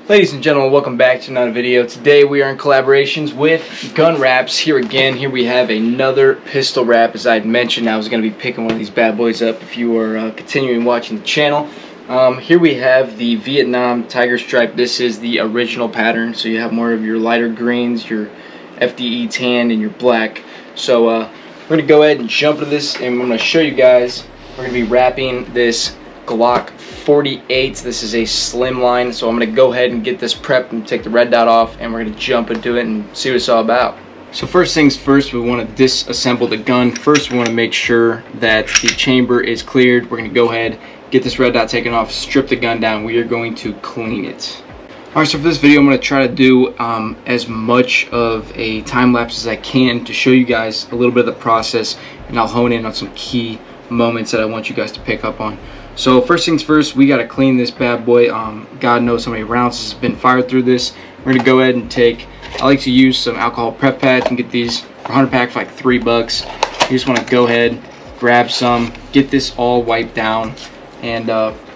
Ladies and gentlemen, welcome back to another video. Today we are in collaborations with GunWraps. Here again, here we have another pistol wrap. As I had mentioned, I was going to be picking one of these bad boys up if you are continuing watching the channel. Here we have the Vietnam Tiger Stripe. This is the original pattern, so you have more of your lighter greens, your FDE tan, and your black. So we're going to go ahead and jump into this, and I'm going to show you guys. We're going to be wrapping this Glock 48. This is a slim line, so I'm going to go ahead and get this prepped and take the red dot off, and we're going to jump into it and see what it's all about. So first things first, we want to disassemble the gun. First we want to make sure that the chamber is cleared. We're going to go ahead, get this red dot taken off, strip the gun down. We are going to clean it. Alright, so for this video I'm going to try to do as much of a time lapse as I can to show you guys a little bit of the process, and I'll hone in on some key moments that I want you guys to pick up on. So first things first, we got to clean this bad boy. God knows how many rounds has been fired through this. We're going to go ahead and take, I like to use some alcohol prep pads and get these for 100 pack for like $3. You just want to go ahead, grab some, get this all wiped down, and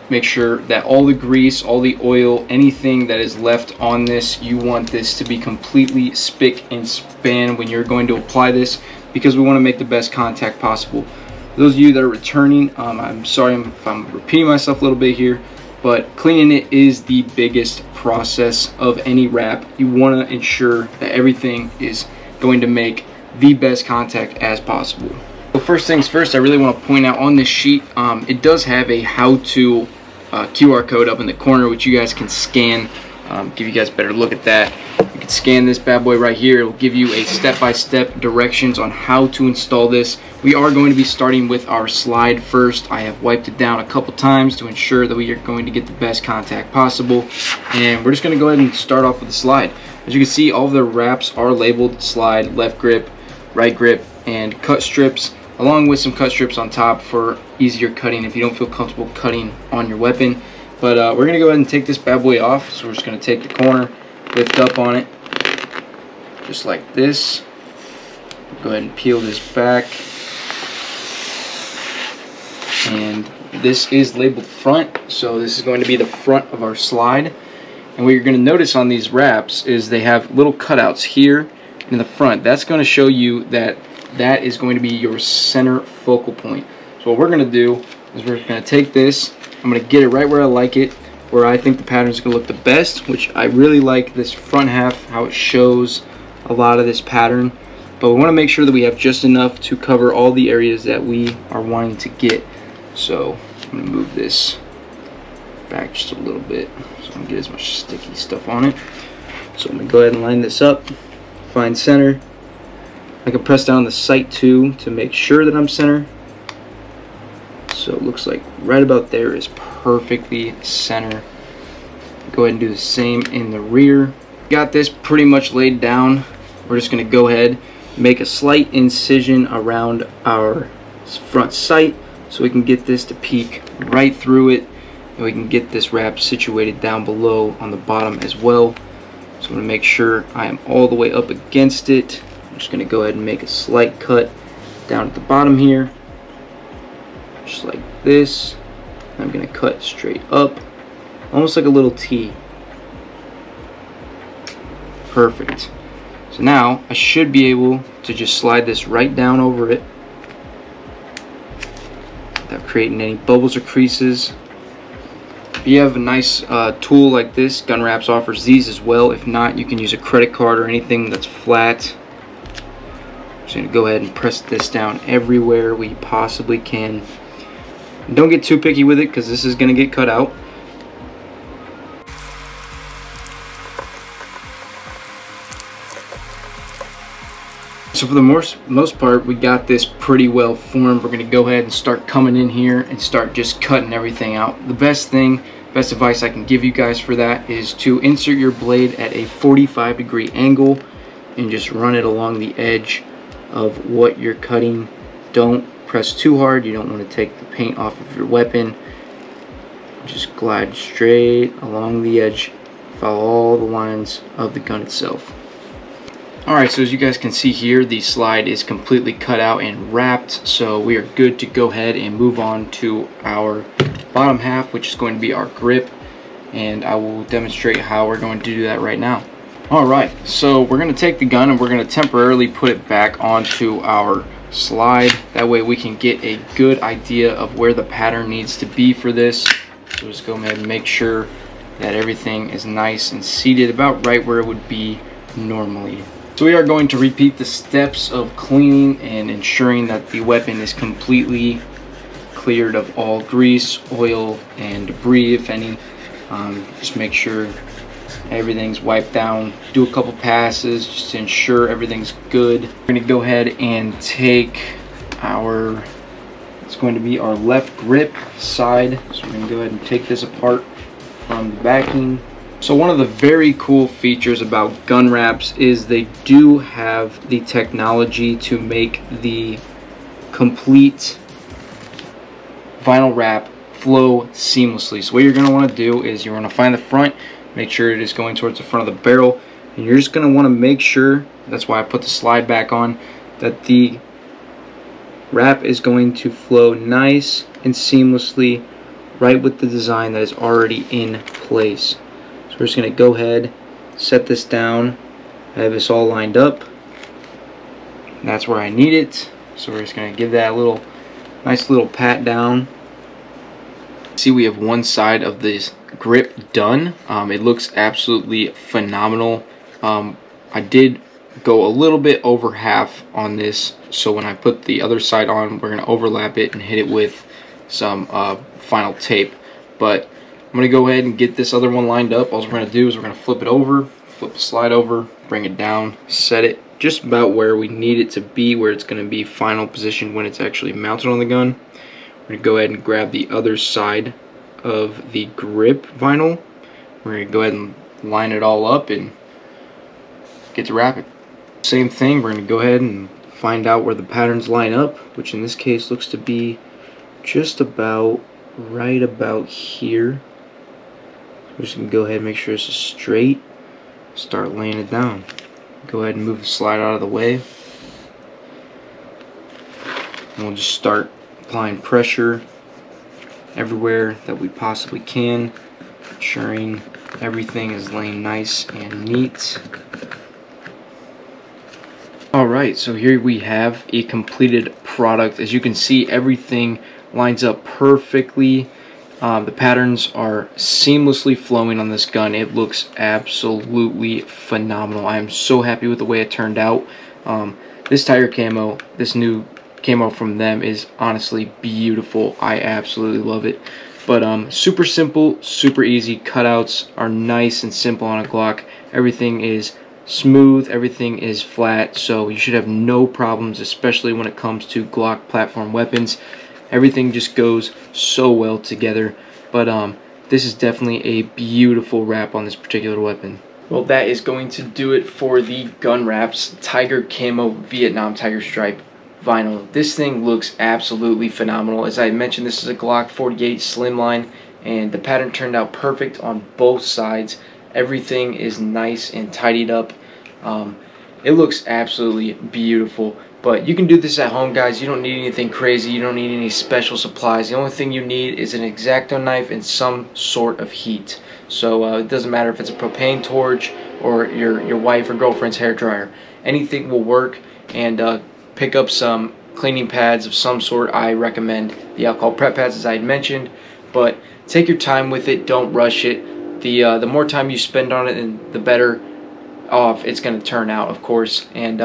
make sure that all the grease, all the oil, anything that is left on this, you want this to be completely spick and span when you're going to apply this, because we want to make the best contact possible. For those of you that are returning, I'm sorry if I'm repeating myself a little bit here, but cleaning it is the biggest process of any wrap. You want to ensure that everything is going to make the best contact as possible. So first things first, I really want to point out on this sheet, it does have a how-to QR code up in the corner, which you guys can scan. Give you guys a better look at that. You can scan this bad boy right here. It will give you a step-by-step directions on how to install this. We are going to be starting with our slide first. I have wiped it down a couple times to ensure that we are going to get the best contact possible, and we're just going to go ahead and start off with the slide. As you can see, all of the wraps are labeled slide, left grip, right grip, and cut strips, along with some cut strips on top for easier cutting if you don't feel comfortable cutting on your weapon. But we're going to go ahead and take this bad boy off. So we're just going to take the corner, lift up on it, just like this. Go ahead and peel this back. And this is labeled front, so this is going to be the front of our slide. And what you're going to notice on these wraps is they have little cutouts here in the front. That's going to show you that that is going to be your center focal point. So what we're going to do is we're going to take this, I'm going to get it right where I like it, where I think the pattern is going to look the best, which I really like this front half, how it shows a lot of this pattern. But we want to make sure that we have just enough to cover all the areas that we are wanting to get. So I'm going to move this back just a little bit so I don't get as much sticky stuff on it. So I'm going to go ahead and line this up, find center. I can press down the sight too to make sure that I'm center. So it looks like right about there is perfectly center. Go ahead and do the same in the rear. Got this pretty much laid down. We're just going to go ahead, make a slight incision around our front sight so we can get this to peek right through it, and we can get this wrap situated down below on the bottom as well. So I'm going to make sure I am all the way up against it. I'm just going to go ahead and make a slight cut down at the bottom here, just like this. I'm going to cut straight up, almost like a little T. Perfect. So now I should be able to just slide this right down over it without creating any bubbles or creases. If you have a nice tool like this, GunWraps offers these as well. If not, you can use a credit card or anything that's flat. I'm just going to go ahead and press this down everywhere we possibly can. And don't get too picky with it, because this is going to get cut out. So for the most part, we got this pretty well formed. We're going to go ahead and start coming in here and start just cutting everything out. The best advice I can give you guys for that is to insert your blade at a 45-degree angle and just run it along the edge of what you're cutting. Don't press too hard. You don't want to take the paint off of your weapon. Just glide straight along the edge. Follow all the lines of the gun itself. Alright, so as you guys can see here, the slide is completely cut out and wrapped, so we are good to go ahead and move on to our bottom half, which is going to be our grip. and I will demonstrate how we're going to do that right now. Alright, so we're going to take the gun and we're going to temporarily put it back onto our slide. That way we can get a good idea of where the pattern needs to be for this. So just go ahead and make sure that everything is nice and seated about right where it would be normally. So we are going to repeat the steps of cleaning and ensuring that the weapon is completely cleared of all grease, oil, and debris, if any. Just make sure everything's wiped down. Do a couple passes just to ensure everything's good. We're going to go ahead and take it's going to be our left grip side. So we're going to go ahead and take this apart from the backing. So one of the very cool features about GunWraps is they do have the technology to make the complete vinyl wrap flow seamlessly. So what you're going to want to do is you're going to find the front, make sure it is going towards the front of the barrel, and you're just going to want to make sure, that's why I put the slide back on, that the wrap is going to flow nice and seamlessly right with the design that is already in place. So we're just going to go ahead, set this down, I have this all lined up, and that's where I need it. So we're just going to give that a nice little pat down. See, we have one side of this grip done. It looks absolutely phenomenal. I did go a little bit over half on this, so when I put the other side on, we're going to overlap it and hit it with some final tape. But I'm going to go ahead and get this other one lined up. All we're going to do is we're going to flip it over, flip the slide over, bring it down, set it just about where we need it to be, where it's going to be final position when it's actually mounted on the gun. We're going to go ahead and grab the other side of the grip vinyl. We're going to go ahead and line it all up and get to wrapping. Same thing, we're going to go ahead and find out where the patterns line up, which in this case looks to be just about right about here. We're just going to go ahead and make sure this is straight, start laying it down. Go ahead and move the slide out of the way, and we'll just start applying pressure everywhere that we possibly can, ensuring everything is laying nice and neat. Alright, so here we have a completed product. As you can see, everything lines up perfectly. The patterns are seamlessly flowing on this gun. It looks absolutely phenomenal. I am so happy with the way it turned out. This Tiger camo, this new camo from them, is honestly beautiful. I absolutely love it. But super simple, super easy. Cutouts are nice and simple on a Glock. Everything is smooth, everything is flat, so you should have no problems, especially when it comes to Glock platform weapons. Everything just goes so well together. But this is definitely a beautiful wrap on this particular weapon. Well, that is going to do it for the GunWraps Tiger Camo Vietnam Tiger Stripe vinyl. This thing looks absolutely phenomenal. As I mentioned, this is a Glock 48 slimline, and the pattern turned out perfect on both sides. Everything is nice and tidied up. It looks absolutely beautiful. But you can do this at home, guys. You don't need anything crazy. You don't need any special supplies. The only thing you need is an X-Acto knife and some sort of heat. So it doesn't matter if it's a propane torch or your wife or girlfriend's hair dryer. Anything will work. And pick up some cleaning pads of some sort. I recommend the alcohol prep pads, as I had mentioned. But take your time with it. Don't rush it. The more time you spend on it, the better off it's going to turn out, of course. And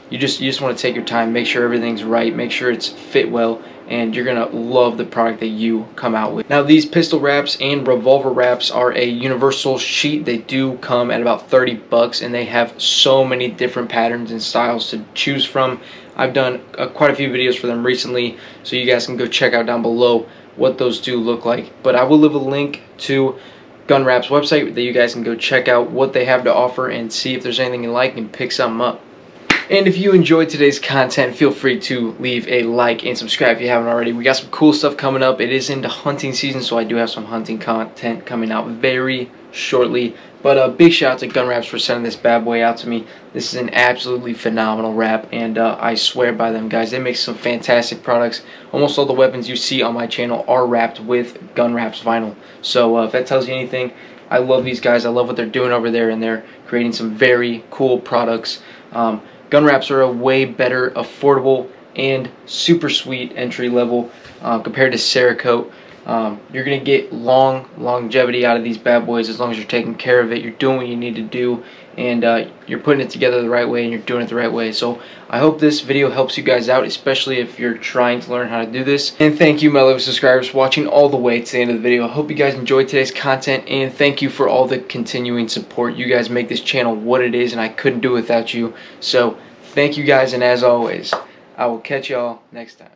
you just want to take your time, make sure everything's right, make sure it's fit well, and you're going to love the product that you come out with. Now, these pistol wraps and revolver wraps are a universal sheet. They do come at about 30 bucks, and they have so many different patterns and styles to choose from. I've done quite a few videos for them recently, so you guys can go check out down below what those do look like. But I will leave a link to GunWraps website that you guys can go check out what they have to offer and see if there's anything you like and pick something up. And if you enjoyed today's content, feel free to leave a like and subscribe if you haven't already. We got some cool stuff coming up. It is into hunting season, so I do have some hunting content coming out very shortly. But a big shout out to GunWraps for sending this bad boy out to me. This is an absolutely phenomenal wrap, and I swear by them, guys. They make some fantastic products. Almost all the weapons you see on my channel are wrapped with GunWraps vinyl. So if that tells you anything, I love these guys. I love what they're doing over there, and they're creating some very cool products. GunWraps are a way better, affordable, and super sweet entry level compared to Cerakote. You're going to get longevity out of these bad boys as long as you're taking care of it, you're doing what you need to do, and you're putting it together the right way, and you're doing it the right way. So I hope this video helps you guys out, especially if you're trying to learn how to do this. And thank you, my lovely subscribers, for watching all the way to the end of the video. I hope you guys enjoyed today's content, and thank you for all the continuing support. You guys make this channel what it is, and I couldn't do it without you. So thank you guys, and as always, I will catch y'all next time.